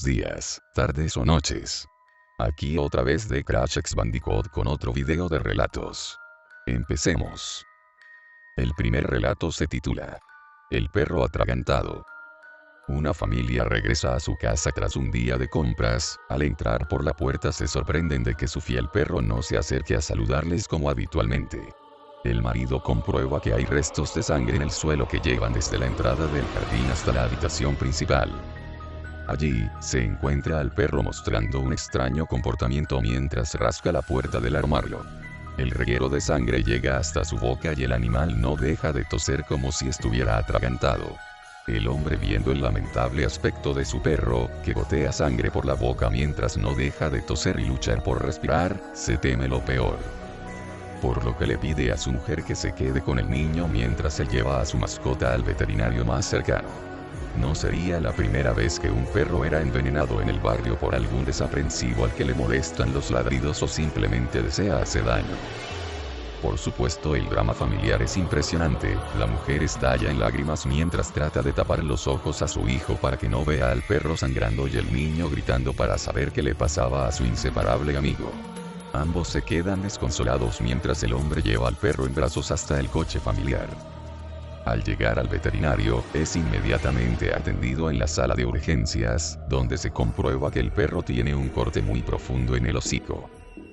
Buenos días, tardes o noches. Aquí otra vez de Crash X Bandicoot con otro video de relatos. Empecemos. El primer relato se titula El perro atragantado. Una familia regresa a su casa tras un día de compras. Al entrar por la puerta se sorprenden de que su fiel perro no se acerque a saludarles como habitualmente. El marido comprueba que hay restos de sangre en el suelo que llevan desde la entrada del jardín hasta la habitación principal. Allí, se encuentra al perro mostrando un extraño comportamiento mientras rasca la puerta del armario. El reguero de sangre llega hasta su boca y el animal no deja de toser como si estuviera atragantado. El hombre, viendo el lamentable aspecto de su perro, que gotea sangre por la boca mientras no deja de toser y luchar por respirar, se teme lo peor. Por lo que le pide a su mujer que se quede con el niño mientras se lleva a su mascota al veterinario más cercano. No sería la primera vez que un perro era envenenado en el barrio por algún desaprensivo al que le molestan los ladridos o simplemente desea hacer daño. Por supuesto, el drama familiar es impresionante. La mujer estalla en lágrimas mientras trata de tapar los ojos a su hijo para que no vea al perro sangrando y el niño gritando para saber qué le pasaba a su inseparable amigo. Ambos se quedan desconsolados mientras el hombre lleva al perro en brazos hasta el coche familiar. Al llegar al veterinario, es inmediatamente atendido en la sala de urgencias, donde se comprueba que el perro tiene un corte muy profundo en el hocico.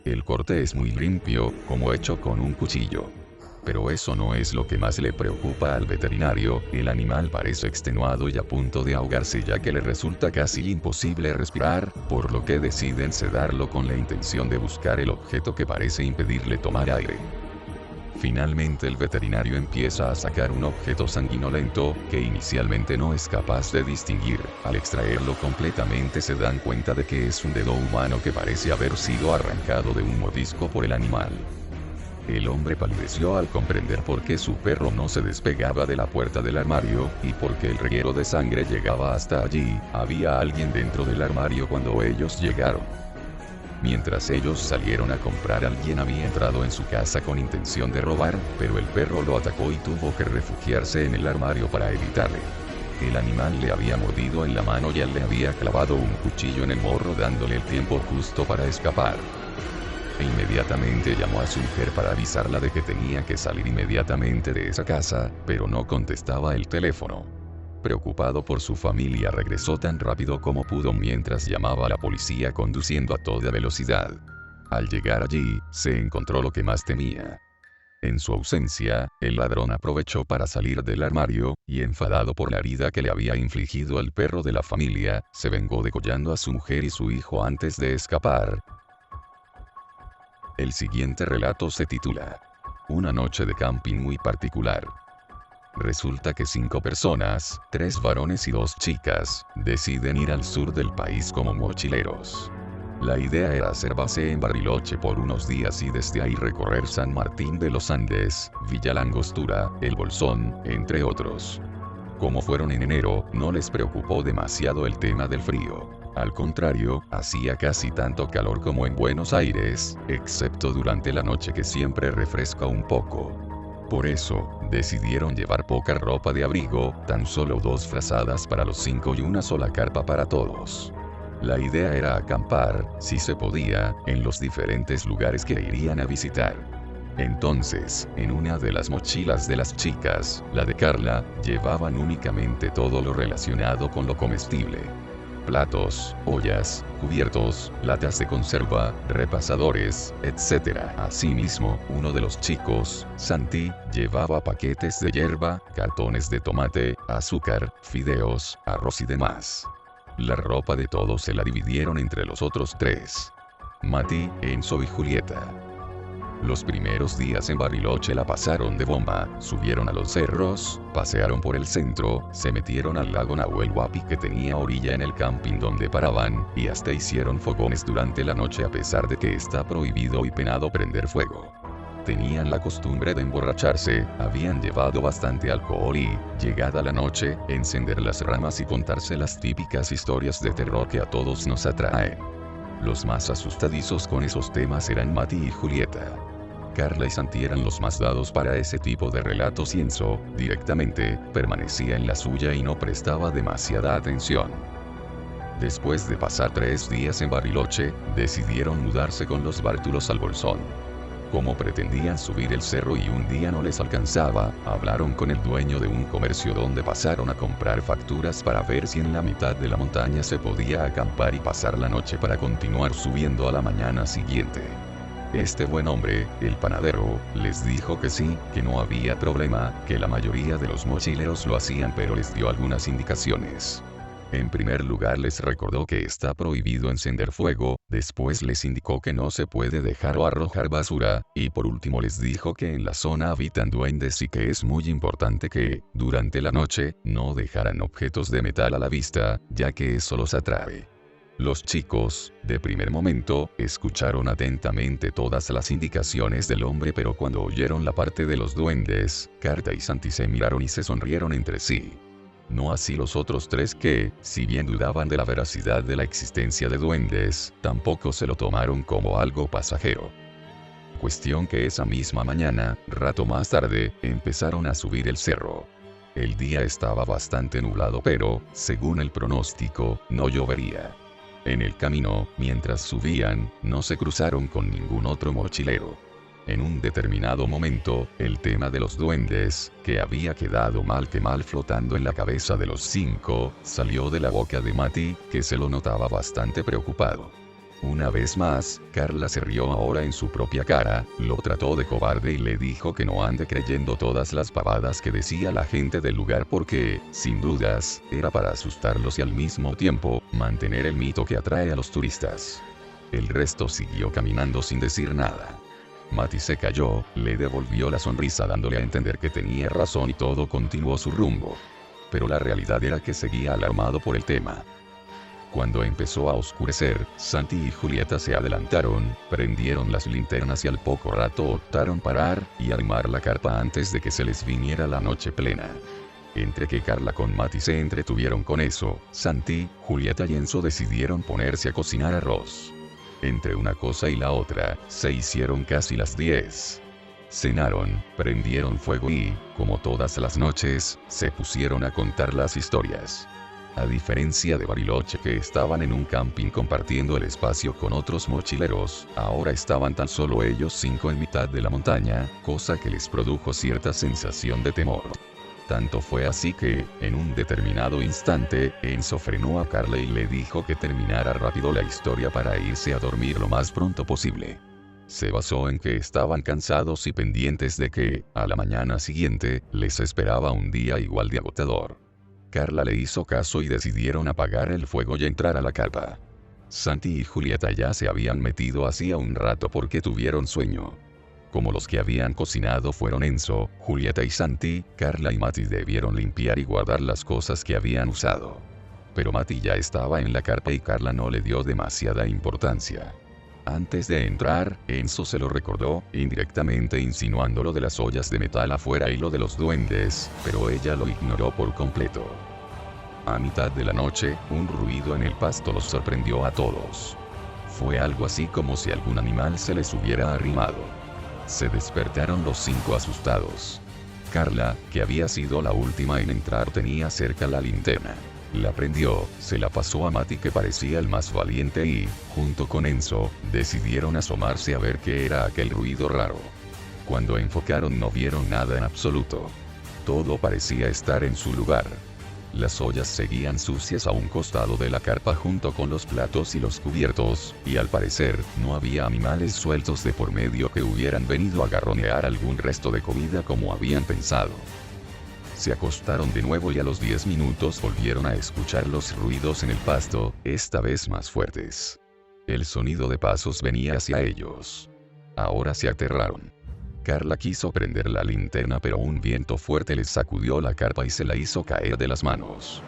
El corte es muy limpio, como hecho con un cuchillo. Pero eso no es lo que más le preocupa al veterinario. El animal parece extenuado y a punto de ahogarse, ya que le resulta casi imposible respirar, por lo que deciden sedarlo con la intención de buscar el objeto que parece impedirle tomar aire. Finalmente el veterinario empieza a sacar un objeto sanguinolento, que inicialmente no es capaz de distinguir. Al extraerlo completamente se dan cuenta de que es un dedo humano que parece haber sido arrancado de un mordisco por el animal. El hombre palideció al comprender por qué su perro no se despegaba de la puerta del armario, y por qué el reguero de sangre llegaba hasta allí. Había alguien dentro del armario cuando ellos llegaron. Mientras ellos salieron a comprar, alguien había entrado en su casa con intención de robar, pero el perro lo atacó y tuvo que refugiarse en el armario para evitarle. El animal le había mordido en la mano y él le había clavado un cuchillo en el morro, dándole el tiempo justo para escapar. Inmediatamente llamó a su mujer para avisarla de que tenía que salir inmediatamente de esa casa, pero no contestaba el teléfono. Preocupado por su familia, regresó tan rápido como pudo mientras llamaba a la policía conduciendo a toda velocidad. Al llegar allí, se encontró lo que más temía. En su ausencia, el ladrón aprovechó para salir del armario, y enfadado por la herida que le había infligido el perro de la familia, se vengó degollando a su mujer y su hijo antes de escapar. El siguiente relato se titula Una noche de camping muy particular. Resulta que 5 personas, 3 varones y 2 chicas, deciden ir al sur del país como mochileros. La idea era hacer base en Bariloche por unos días y desde ahí recorrer San Martín de los Andes, Villa La Angostura, El Bolsón, entre otros. Como fueron en enero, no les preocupó demasiado el tema del frío. Al contrario, hacía casi tanto calor como en Buenos Aires, excepto durante la noche, que siempre refresca un poco. Por eso, decidieron llevar poca ropa de abrigo, tan solo 2 frazadas para los 5 y una sola carpa para todos. La idea era acampar, si se podía, en los diferentes lugares que irían a visitar. Entonces, en una de las mochilas de las chicas, la de Carla, llevaban únicamente todo lo relacionado con lo comestible. Platos, ollas, cubiertos, latas de conserva, repasadores, etc. Asimismo, uno de los chicos, Santi, llevaba paquetes de hierba, cartones de tomate, azúcar, fideos, arroz y demás. La ropa de todos se la dividieron entre los otros 3. Mati, Enzo y Julieta. Los primeros días en Bariloche la pasaron de bomba. Subieron a los cerros, pasearon por el centro, se metieron al lago Nahuel Huapi, que tenía orilla en el camping donde paraban, y hasta hicieron fogones durante la noche, a pesar de que está prohibido y penado prender fuego. Tenían la costumbre de emborracharse, habían llevado bastante alcohol y, llegada la noche, encender las ramas y contarse las típicas historias de terror que a todos nos atraen. Los más asustadizos con esos temas eran Mati y Julieta. Carla y Santi eran los más dados para ese tipo de relatos y Enzo, directamente, permanecía en la suya y no prestaba demasiada atención. Después de pasar 3 días en Bariloche, decidieron mudarse con los bártulos al Bolsón. Como pretendían subir el cerro y un día no les alcanzaba, hablaron con el dueño de un comercio donde pasaron a comprar facturas para ver si en la mitad de la montaña se podía acampar y pasar la noche para continuar subiendo a la mañana siguiente. Este buen hombre, el panadero, les dijo que sí, que no había problema, que la mayoría de los mochileros lo hacían, pero les dio algunas indicaciones. En primer lugar les recordó que está prohibido encender fuego, después les indicó que no se puede dejar o arrojar basura, y por último les dijo que en la zona habitan duendes y que es muy importante que, durante la noche, no dejaran objetos de metal a la vista, ya que eso los atrae. Los chicos, de primer momento, escucharon atentamente todas las indicaciones del hombre, pero cuando oyeron la parte de los duendes, Carla y Santi se miraron y se sonrieron entre sí. No así los otros tres que, si bien dudaban de la veracidad de la existencia de duendes, tampoco se lo tomaron como algo pasajero. Cuestión que esa misma mañana, rato más tarde, empezaron a subir el cerro. El día estaba bastante nublado, pero, según el pronóstico, no llovería. En el camino, mientras subían, no se cruzaron con ningún otro mochilero. En un determinado momento, el tema de los duendes, que había quedado mal que mal flotando en la cabeza de los 5, salió de la boca de Mati, que se lo notaba bastante preocupado. Una vez más, Carla se rió ahora en su propia cara, lo trató de cobarde y le dijo que no ande creyendo todas las pavadas que decía la gente del lugar porque, sin dudas, era para asustarlos y al mismo tiempo, mantener el mito que atrae a los turistas. El resto siguió caminando sin decir nada. Mati se calló, le devolvió la sonrisa dándole a entender que tenía razón y todo continuó su rumbo. Pero la realidad era que seguía alarmado por el tema. Cuando empezó a oscurecer, Santi y Julieta se adelantaron, prendieron las linternas y al poco rato optaron parar y armar la carpa antes de que se les viniera la noche plena. Entre que Carla con Mati se entretuvieron con eso, Santi, Julieta y Enzo decidieron ponerse a cocinar arroz. Entre una cosa y la otra, se hicieron casi las 10. Cenaron, prendieron fuego y, como todas las noches, se pusieron a contar las historias. A diferencia de Bariloche, que estaban en un camping compartiendo el espacio con otros mochileros, ahora estaban tan solo ellos 5 en mitad de la montaña, cosa que les produjo cierta sensación de temor. Tanto fue así que, en un determinado instante, Enzo frenó a Carla y le dijo que terminara rápido la historia para irse a dormir lo más pronto posible. Se basó en que estaban cansados y pendientes de que, a la mañana siguiente, les esperaba un día igual de agotador. Carla le hizo caso y decidieron apagar el fuego y entrar a la carpa. Santi y Julieta ya se habían metido hacía un rato porque tuvieron sueño. Como los que habían cocinado fueron Enzo, Julieta y Santi, Carla y Mati debieron limpiar y guardar las cosas que habían usado. Pero Mati ya estaba en la carpa y Carla no le dio demasiada importancia. Antes de entrar, Enzo se lo recordó, indirectamente insinuando lo de las ollas de metal afuera y lo de los duendes, pero ella lo ignoró por completo. A mitad de la noche, un ruido en el pasto los sorprendió a todos. Fue algo así como si algún animal se les hubiera arrimado. Se despertaron los 5 asustados. Carla, que había sido la última en entrar, tenía cerca la linterna. La prendió, se la pasó a Mati, que parecía el más valiente, y, junto con Enzo, decidieron asomarse a ver qué era aquel ruido raro. Cuando enfocaron no vieron nada en absoluto. Todo parecía estar en su lugar. Las ollas seguían sucias a un costado de la carpa junto con los platos y los cubiertos, y al parecer, no había animales sueltos de por medio que hubieran venido a garronear algún resto de comida como habían pensado. Se acostaron de nuevo y a los 10 minutos volvieron a escuchar los ruidos en el pasto, esta vez más fuertes. El sonido de pasos venía hacia ellos. Ahora se aterraron. Carla quiso prender la linterna, pero un viento fuerte les sacudió la carpa y se la hizo caer de las manos.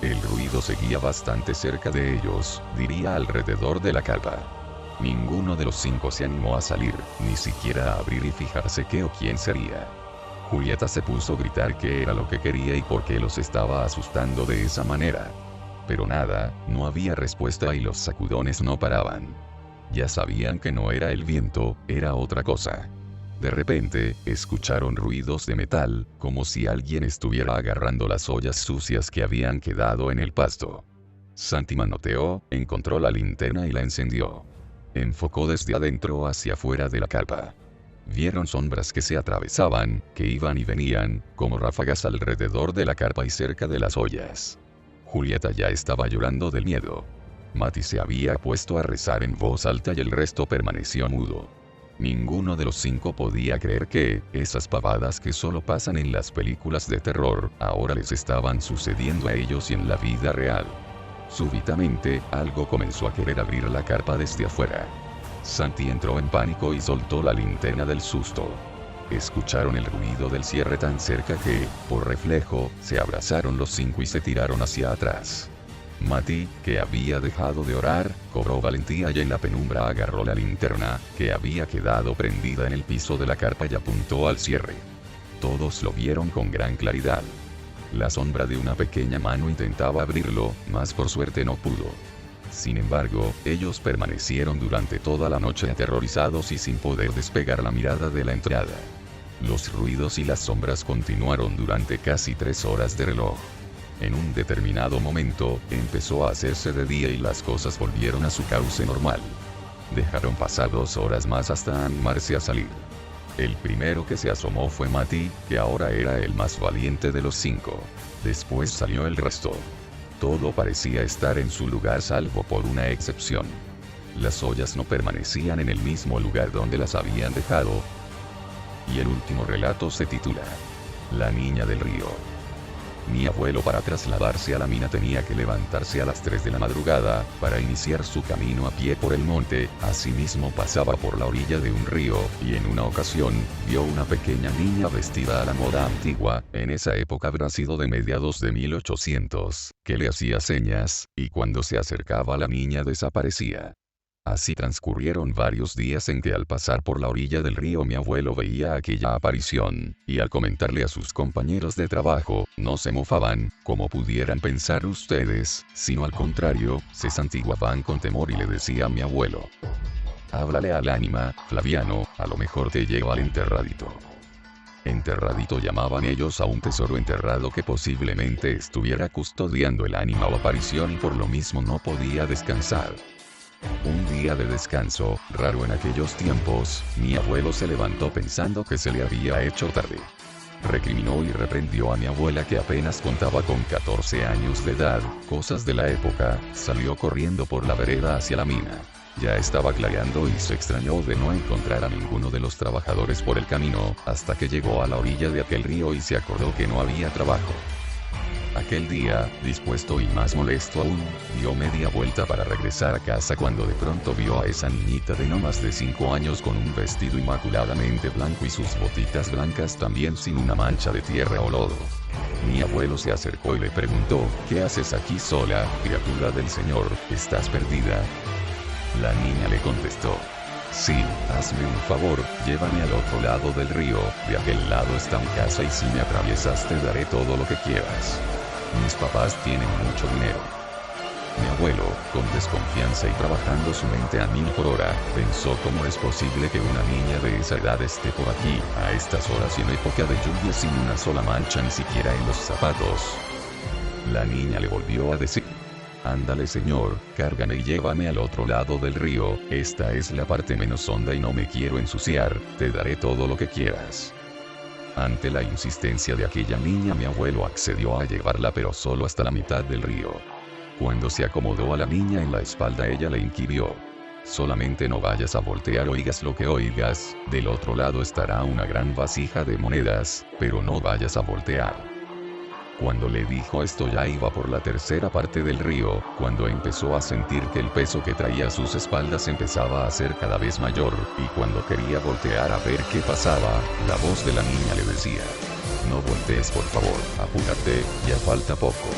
El ruido seguía bastante cerca de ellos, diría alrededor de la carpa. Ninguno de los 5 se animó a salir, ni siquiera a abrir y fijarse qué o quién sería. Julieta se puso a gritar qué era lo que quería y por qué los estaba asustando de esa manera. Pero nada, no había respuesta y los sacudones no paraban. Ya sabían que no era el viento, era otra cosa. De repente, escucharon ruidos de metal, como si alguien estuviera agarrando las ollas sucias que habían quedado en el pasto. Santi manoteó, encontró la linterna y la encendió. Enfocó desde adentro hacia afuera de la carpa. Vieron sombras que se atravesaban, que iban y venían, como ráfagas alrededor de la carpa y cerca de las ollas. Julieta ya estaba llorando del miedo. Mati se había puesto a rezar en voz alta y el resto permaneció mudo. Ninguno de los 5 podía creer que, esas pavadas que solo pasan en las películas de terror, ahora les estaban sucediendo a ellos y en la vida real. Súbitamente, algo comenzó a querer abrir la carpa desde afuera. Santi entró en pánico y soltó la linterna del susto. Escucharon el ruido del cierre tan cerca que, por reflejo, se abrazaron los 5 y se tiraron hacia atrás. Mati, que había dejado de orar, cobró valentía y en la penumbra agarró la linterna, que había quedado prendida en el piso de la carpa y apuntó al cierre. Todos lo vieron con gran claridad. La sombra de una pequeña mano intentaba abrirlo, mas por suerte no pudo. Sin embargo, ellos permanecieron durante toda la noche aterrorizados y sin poder despegar la mirada de la entrada. Los ruidos y las sombras continuaron durante casi 3 horas de reloj. En un determinado momento, empezó a hacerse de día y las cosas volvieron a su cauce normal. Dejaron pasar 2 horas más hasta animarse a salir. El primero que se asomó fue Mati, que ahora era el más valiente de los 5. Después salió el resto. Todo parecía estar en su lugar salvo por una excepción. Las ollas no permanecían en el mismo lugar donde las habían dejado. Y el último relato se titula La niña del río. Mi abuelo, para trasladarse a la mina, tenía que levantarse a las 3 de la madrugada, para iniciar su camino a pie por el monte. Asimismo pasaba por la orilla de un río, y en una ocasión, vio una pequeña niña vestida a la moda antigua, en esa época habrá sido de mediados de 1800, que le hacía señas, y cuando se acercaba la niña desaparecía. Así transcurrieron varios días en que al pasar por la orilla del río mi abuelo veía aquella aparición, y al comentarle a sus compañeros de trabajo, no se mofaban, como pudieran pensar ustedes, sino al contrario, se santiguaban con temor y le decía a mi abuelo: háblale al ánima, Flaviano, a lo mejor te lleva al enterradito. Enterradito llamaban ellos a un tesoro enterrado que posiblemente estuviera custodiando el ánima o aparición y por lo mismo no podía descansar. Un día de descanso, raro en aquellos tiempos, mi abuelo se levantó pensando que se le había hecho tarde. Recriminó y reprendió a mi abuela, que apenas contaba con 14 años de edad, cosas de la época, salió corriendo por la vereda hacia la mina. Ya estaba clareando y se extrañó de no encontrar a ninguno de los trabajadores por el camino, hasta que llegó a la orilla de aquel río y se acordó que no había trabajo. Aquel día, dispuesto y más molesto aún, dio media vuelta para regresar a casa cuando de pronto vio a esa niñita de no más de 5 años con un vestido inmaculadamente blanco y sus botitas blancas también sin una mancha de tierra o lodo. Mi abuelo se acercó y le preguntó: ¿qué haces aquí sola, criatura del Señor? ¿Estás perdida? La niña le contestó: sí, hazme un favor, llévame al otro lado del río, de aquel lado está mi casa y si me atraviesas te daré todo lo que quieras. Mis papás tienen mucho dinero. Mi abuelo, con desconfianza y trabajando su mente a 1000 por hora, pensó: ¿cómo es posible que una niña de esa edad esté por aquí, a estas horas y en época de lluvia sin una sola mancha ni siquiera en los zapatos? La niña le volvió a decir: ándale señor, cárgame y llévame al otro lado del río, esta es la parte menos honda y no me quiero ensuciar, te daré todo lo que quieras. Ante la insistencia de aquella niña, mi abuelo accedió a llevarla, pero solo hasta la mitad del río. Cuando se acomodó a la niña en la espalda, ella le inquirió: solamente no vayas a voltear, oigas lo que oigas, del otro lado estará una gran vasija de monedas, pero no vayas a voltear. Cuando le dijo esto ya iba por la tercera parte del río, cuando empezó a sentir que el peso que traía a sus espaldas empezaba a ser cada vez mayor, y cuando quería voltear a ver qué pasaba, la voz de la niña le decía: no voltees por favor, apúrate, ya falta poco.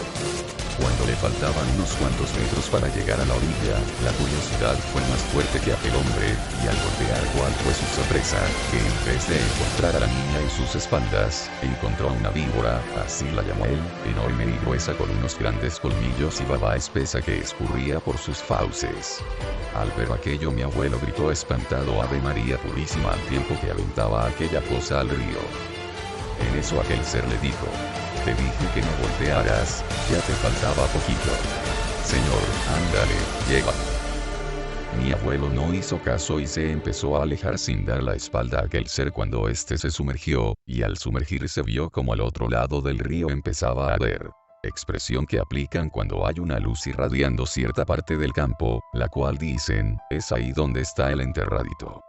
Cuando le faltaban unos cuantos metros para llegar a la orilla, la curiosidad fue más fuerte que aquel hombre, y al voltear cuál fue su sorpresa, que en vez de encontrar a la niña en sus espaldas, encontró a una víbora, así la llamó él, enorme y gruesa con unos grandes colmillos y baba espesa que escurría por sus fauces. Al ver aquello mi abuelo gritó espantado: Ave María Purísima, al tiempo que aventaba aquella cosa al río. En eso aquel ser le dijo: te dije que no voltearas, ya te faltaba poquito. Señor, ándale, llega. Mi abuelo no hizo caso y se empezó a alejar sin dar la espalda a aquel ser cuando éste se sumergió, y al sumergirse vio como al otro lado del río empezaba a arder. Expresión que aplican cuando hay una luz irradiando cierta parte del campo, la cual dicen, es ahí donde está el enterradito.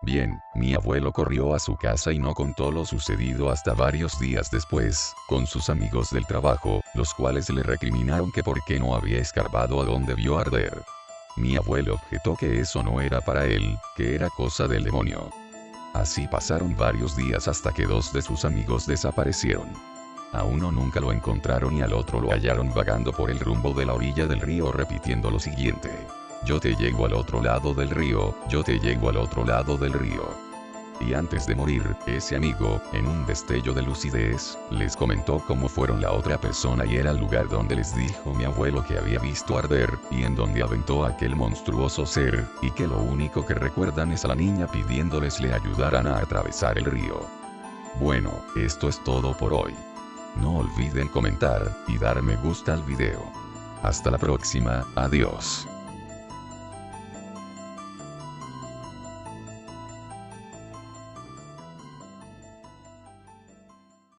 Bien, mi abuelo corrió a su casa y no contó lo sucedido hasta varios días después, con sus amigos del trabajo, los cuales le recriminaron que por qué no había escarbado a donde vio arder. Mi abuelo objetó que eso no era para él, que era cosa del demonio. Así pasaron varios días hasta que dos de sus amigos desaparecieron. A uno nunca lo encontraron y al otro lo hallaron vagando por el rumbo de la orilla del río repitiendo lo siguiente: yo te llevo al otro lado del río, yo te llevo al otro lado del río. Y antes de morir, ese amigo, en un destello de lucidez, les comentó cómo fueron la otra persona y era el lugar donde les dijo mi abuelo que había visto arder, y en donde aventó a aquel monstruoso ser, y que lo único que recuerdan es a la niña pidiéndoles le ayudaran a atravesar el río. Bueno, esto es todo por hoy. No olviden comentar, y dar me gusta al video. Hasta la próxima, adiós.